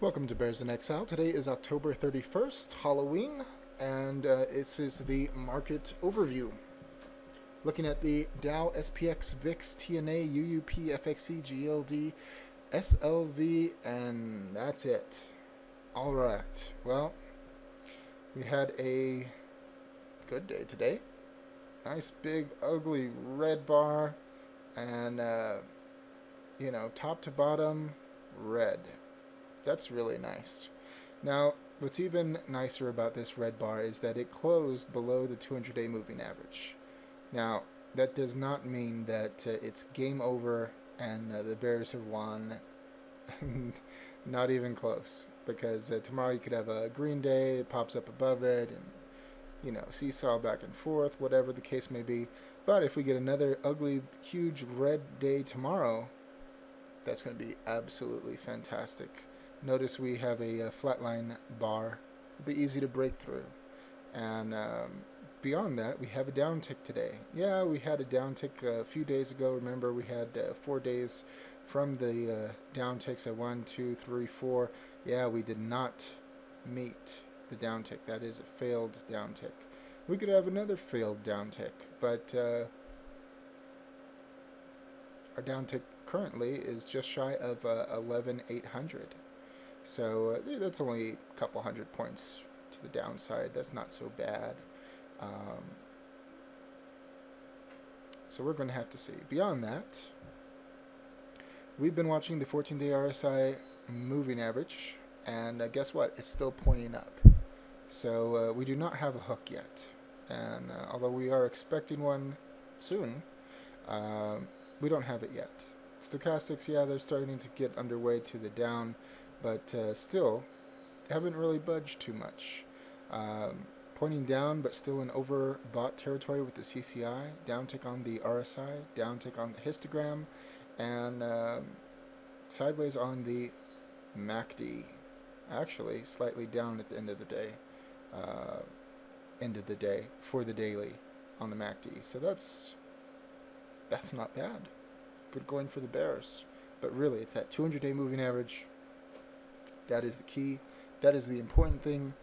Welcome to Bears in Exile. Today is October 31st, Halloween, and this is the market overview. Looking at the Dow, SPX, VIX, TNA, UUP, FXE, GLD, SLV, and that's it. Alright, well, we had a good day today. Nice big ugly red bar, and top to bottom, red. That's really nice. Now, what's even nicer about this red bar is that it closed below the 200-day moving average. Now, that does not mean that it's game over and the Bears have won. Not even close. Because tomorrow you could have a green day, it pops up above it, and, seesaw back and forth, whatever the case may be. But if we get another ugly, huge red day tomorrow, that's going to be absolutely fantastic. Notice we have a flatline bar. It'll be easy to break through. And beyond that, we have a downtick today. Yeah, we had a downtick a few days ago. Remember, we had 4 days from the downticks at 1, 2, 3, 4. Yeah, we did not meet the downtick. That is a failed downtick. We could have another failed downtick, but our downtick currently is just shy of 11,800. So that's only a couple hundred points to the downside. That's not so bad. So we're going to have to see. Beyond that, we've been watching the 14-day RSI moving average, and guess what? It's still pointing up. So we do not have a hook yet. And although we are expecting one soon, we don't have it yet. Stochastics, yeah, they're starting to get underway to the down, but still haven't really budged too much. Pointing down, but still in overbought territory with the CCI, downtick on the RSI, downtick on the histogram, and sideways on the MACD. Actually, slightly down at the end of the day. For the daily on the MACD. So that's not bad. Good going for the Bears. But really, it's that 200-day moving average. That is the key. That is the important thing.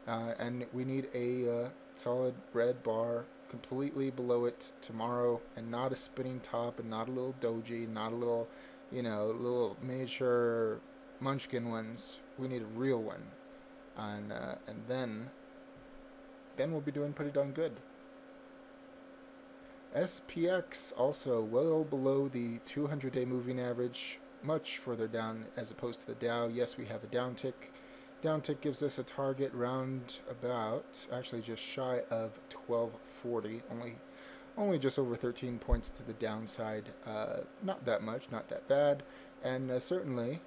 And we need a solid red bar completely below it tomorrow, and not a spinning top, and not a little doji, not a little, little miniature munchkin ones. We need a real one. And then we'll be doing pretty darn good. SPX also well below the 200-day moving average, much further down as opposed to the Dow. Yes, we have a downtick. Downtick gives us a target round about, actually just shy of 1240, only just over 13 points to the downside. Not that much, not that bad, and certainly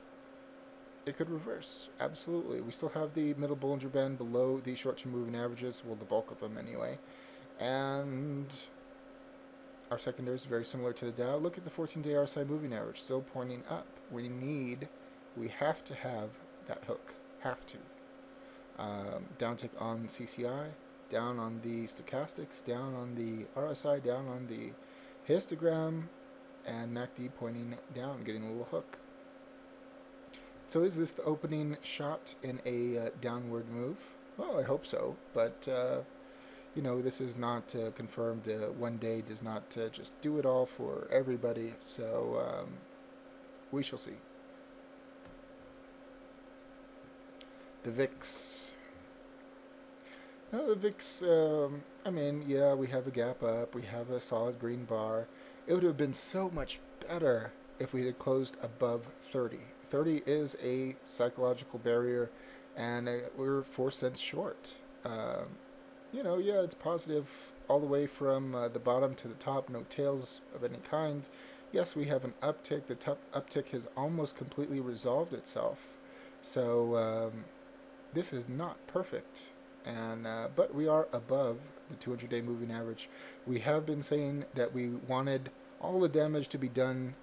it could reverse. Absolutely. We still have the middle Bollinger Band below the short-term moving averages, well, the bulk of them anyway, and our secondary is very similar to the Dow. Look at the 14-day RSI moving average, still pointing up. We have to have that hook. Have to. Downtick on CCI, down on the stochastics, down on the RSI, down on the histogram, and MACD pointing down, getting a little hook. So is this the opening shot in a downward move? Well, I hope so, but this is not confirmed. One day does not just do it all for everybody, so we shall see. The VIX. Now the VIX, yeah, we have a gap up, we have a solid green bar. It would have been so much better if we had closed above 30. 30 is a psychological barrier, and we're 4 cents short. Yeah, it's positive all the way from the bottom to the top, no tails of any kind. Yes, we have an uptick. The uptick has almost completely resolved itself. So this is not perfect, and but we are above the 200-day moving average. We have been saying that we wanted all the damage to be done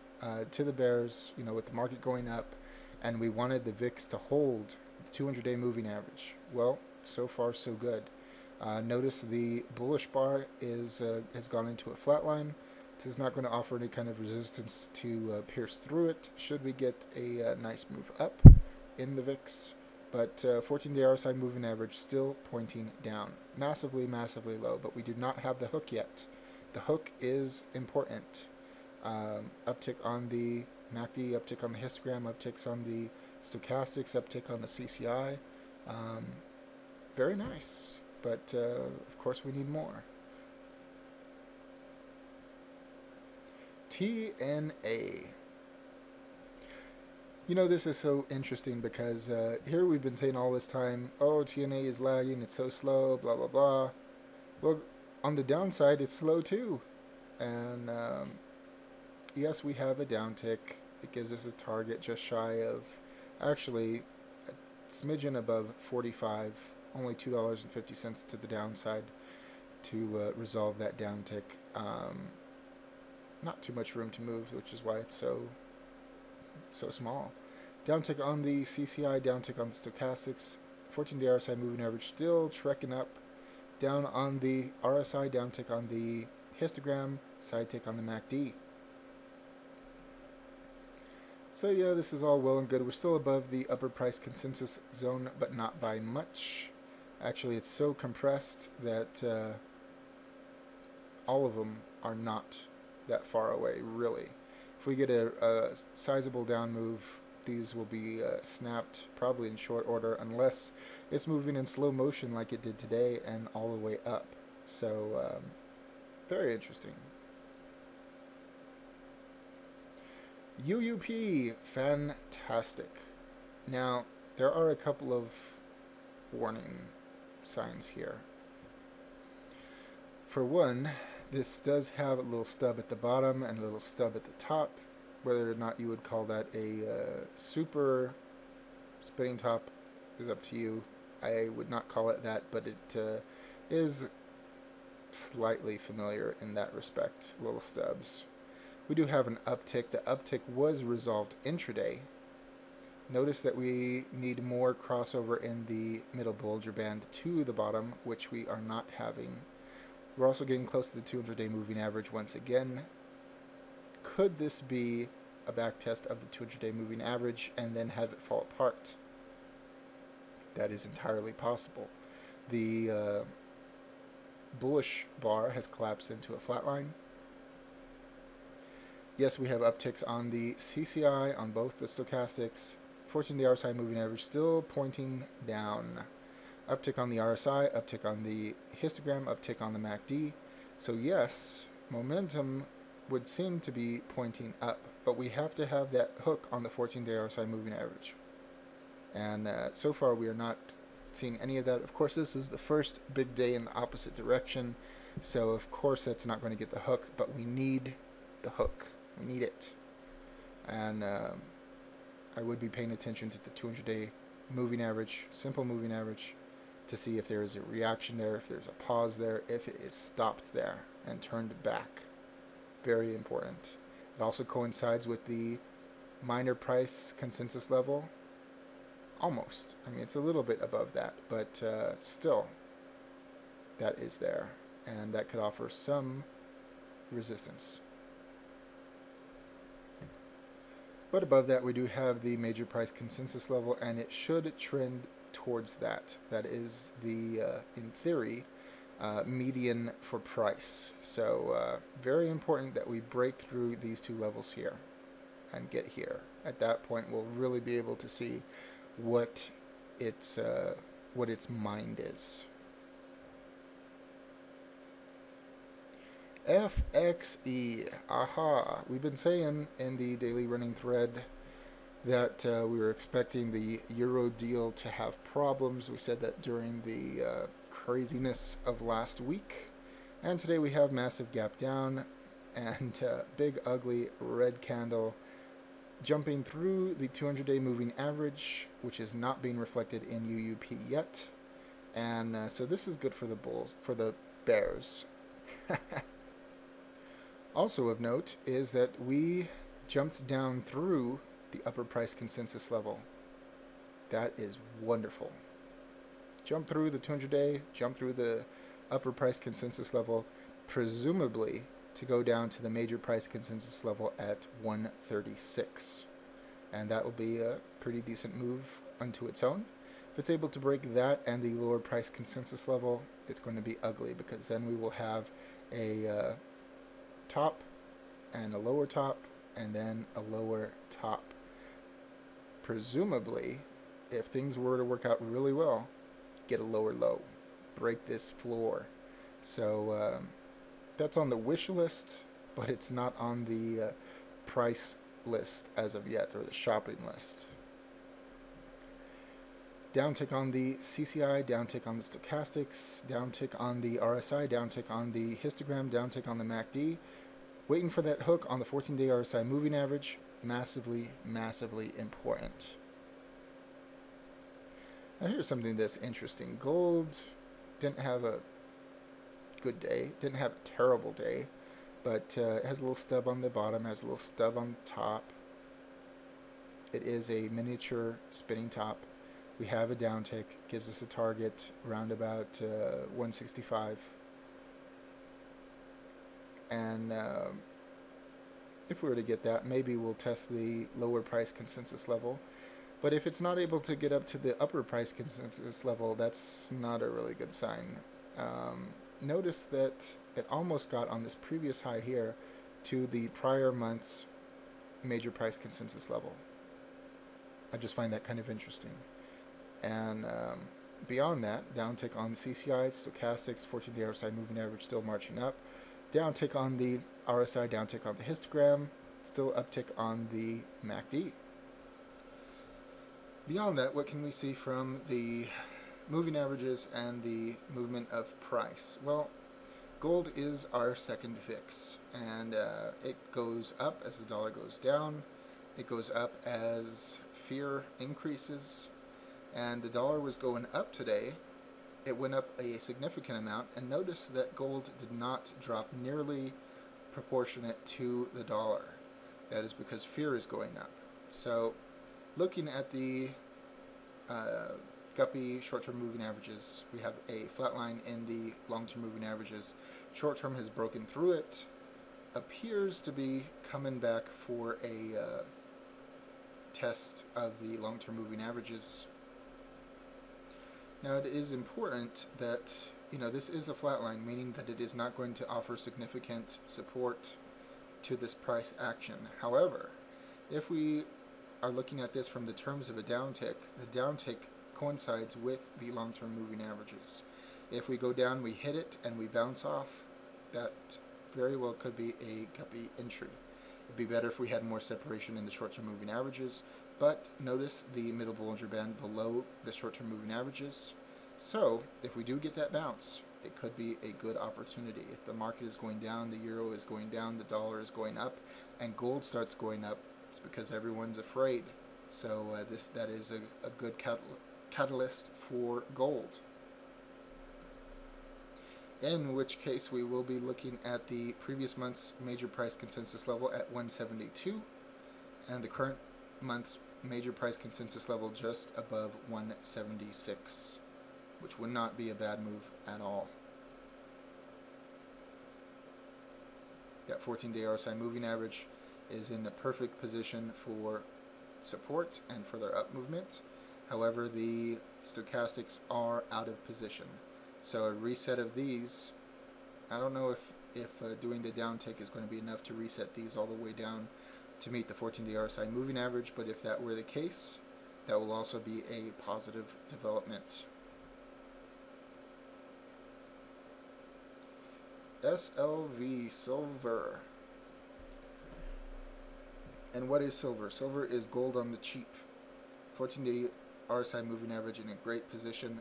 to the Bears, with the market going up, and we wanted the VIX to hold the 200-day moving average. Well, so far so good. Notice the bullish bar has gone into a flat line. This is not going to offer any kind of resistance to pierce through it. Should we get a nice move up, in the VIX, but 14-day RSI moving average still pointing down. Massively, massively low, but we do not have the hook yet. The hook is important. Uptick on the MACD, uptick on the histogram, upticks on the stochastics, uptick on the CCI. Very nice, but of course we need more. TNA. You know, this is so interesting because here we've been saying all this time, oh, TNA is lagging, it's so slow, blah, blah, blah. Well, on the downside, it's slow too. And yes, we have a downtick. It gives us a target just shy of, actually, a smidgen above 45, only $2.50 to the downside to resolve that downtick. Not too much room to move, which is why it's so small. Downtick on the CCI, downtick on the stochastics, 14-day RSI moving average still trekking up. Down on the RSI, downtick on the histogram, side tick on the MACD. So yeah, this is all well and good. We're still above the upper price consensus zone, but not by much. Actually, it's so compressed that all of them are not that far away, really. If we get a sizable down move, these will be snapped probably in short order, unless it's moving in slow motion like it did today and all the way up. So very interesting. UUP, fantastic. Now, there are a couple of warning signs here. For one, this does have a little stub at the bottom and a little stub at the top. Whether or not you would call that a super spinning top is up to you. I would not call it that, but it is slightly familiar in that respect, little stubs. We do have an uptick. The uptick was resolved intraday. Notice that we need more crossover in the middle Bollinger Band to the bottom, which we are not having. We're also getting close to the 200-day moving average once again. Could this be a back test of the 200-day moving average and then have it fall apart? That is entirely possible. The bullish bar has collapsed into a flat line. Yes, we have upticks on the CCI, on both the stochastics. 14-day RSI moving average still pointing down. Uptick on the RSI, uptick on the histogram, uptick on the MACD. So yes, momentum would seem to be pointing up, but we have to have that hook on the 14-day RSI moving average. And so far we are not seeing any of that. Of course, this is the first big day in the opposite direction, so of course that's not going to get the hook, but we need the hook. We need it. And I would be paying attention to the 200-day moving average, simple moving average, to see if there is a reaction there, if there's a pause there, if it is stopped there and turned back. Very important. It also coincides with the minor price consensus level. Almost. I mean, it's a little bit above that, but still, that is there. And that could offer some resistance. But above that, we do have the major price consensus level, and it should trend towards that. That is the, in theory, median for price. So very important that we break through these two levels here and get here. At that point, we'll really be able to see what its mind is. FXE, aha. We've been saying in the daily running thread that we were expecting the Euro deal to have problems. We said that during the craziness of last week. And today we have massive gap down and big ugly red candle jumping through the 200-day moving average, which is not being reflected in UUP yet. And so this is good for the bulls, for the bears. Also of note is that we jumped down through the upper price consensus level. That is wonderful. Jump through the 200-day, jump through the upper price consensus level, presumably to go down to the major price consensus level at 136. and that will be a pretty decent move unto its own. If it's able to break that and the lower price consensus level, it's going to be ugly, because then we will have a top and a lower top and then a lower top. Presumably, if things were to work out really well, get a lower low, break this floor. So that's on the wish list, but it's not on the price list as of yet, or the shopping list. Downtick on the CCI, downtick on the stochastics, downtick on the RSI, downtick on the histogram, downtick on the MACD. Waiting for that hook on the 14-day RSI moving average. Massively, massively important. Now here's something that's interesting. Gold didn't have a good day, didn't have a terrible day, but it has a little stub on the bottom, has a little stub on the top. It is a miniature spinning top. We have a downtick, gives us a target around about 165. And if we were to get that, maybe we'll test the lower price consensus level. But if it's not able to get up to the upper price consensus level, that's not a really good sign. Notice that it almost got on this previous high here to the prior month's major price consensus level. I just find that kind of interesting. And beyond that, downtick on the CCI, stochastics, 14-day RSI moving average still marching up. Downtick on the RSI, downtick on the histogram, still uptick on the MACD. Beyond that, what can we see from the moving averages and the movement of price? Well, gold is our second VIX, and it goes up as the dollar goes down. It goes up as fear increases, and the dollar was going up today. It went up a significant amount, and notice that gold did not drop nearly proportionate to the dollar. That is because fear is going up. So looking at the guppy short-term moving averages, we have a flat line in the long-term moving averages. Short-term has broken through it, appears to be coming back for a test of the long-term moving averages. Now, it is important that, this is a flat line, meaning that it is not going to offer significant support to this price action. However, if we are looking at this from the terms of a downtick, the downtick coincides with the long-term moving averages. If we go down, we hit it, and we bounce off, that very well could be a guppy entry. It'd be better if we had more separation in the short-term moving averages, but notice the middle Bollinger Band below the short-term moving averages. So if we do get that bounce, it could be a good opportunity. If the market is going down, the euro is going down, the dollar is going up, and gold starts going up, it's because everyone's afraid. So that is a good catalyst for gold. In which case we will be looking at the previous month's major price consensus level at 172, and the current month's major price consensus level just above 176, which would not be a bad move at all. That 14-day RSI moving average is in the perfect position for support and further up movement. However, the stochastics are out of position. So a reset of these, I don't know if doing the downtick is going to be enough to reset these all the way down to meet the 14-day RSI moving average, but if that were the case, that will also be a positive development. SLV, silver. And what is silver? Silver is gold on the cheap. 14-day RSI moving average in a great position.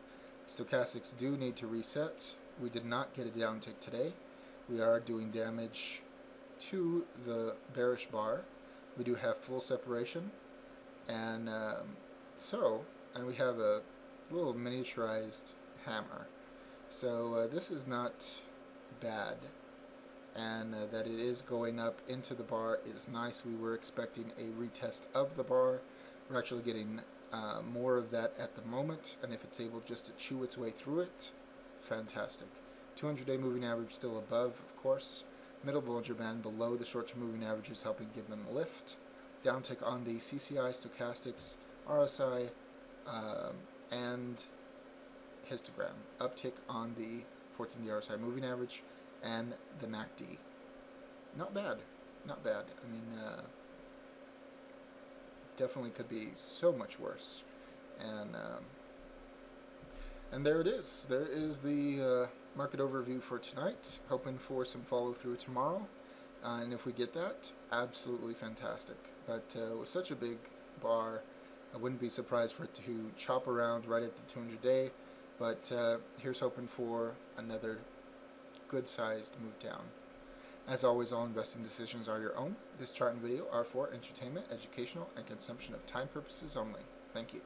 Stochastics do need to reset. We did not get a downtick today. We are doing damage to the bearish bar. We do have full separation, and we have a little miniaturized hammer. So this is not bad, and that it is going up into the bar is nice. We were expecting a retest of the bar. We're actually getting more of that at the moment, and if it's able just to chew its way through it, fantastic. 200-day moving average still above, of course. Middle Bollinger Band below the short-term moving average is helping give them a lift. downtick on the CCI, stochastics, RSI, and histogram. Uptick on the 14-day RSI moving average and the MACD. Not bad. Not bad. I mean, definitely could be so much worse. And there it is. There is the market overview for tonight. Hoping for some follow through tomorrow. And if we get that, absolutely fantastic. But with such a big bar, I wouldn't be surprised for it to chop around right at the 200-day. But here's hoping for another good-sized move down. As always, all investing decisions are your own. This chart and video are for entertainment, educational, and consumption of time purposes only. Thank you.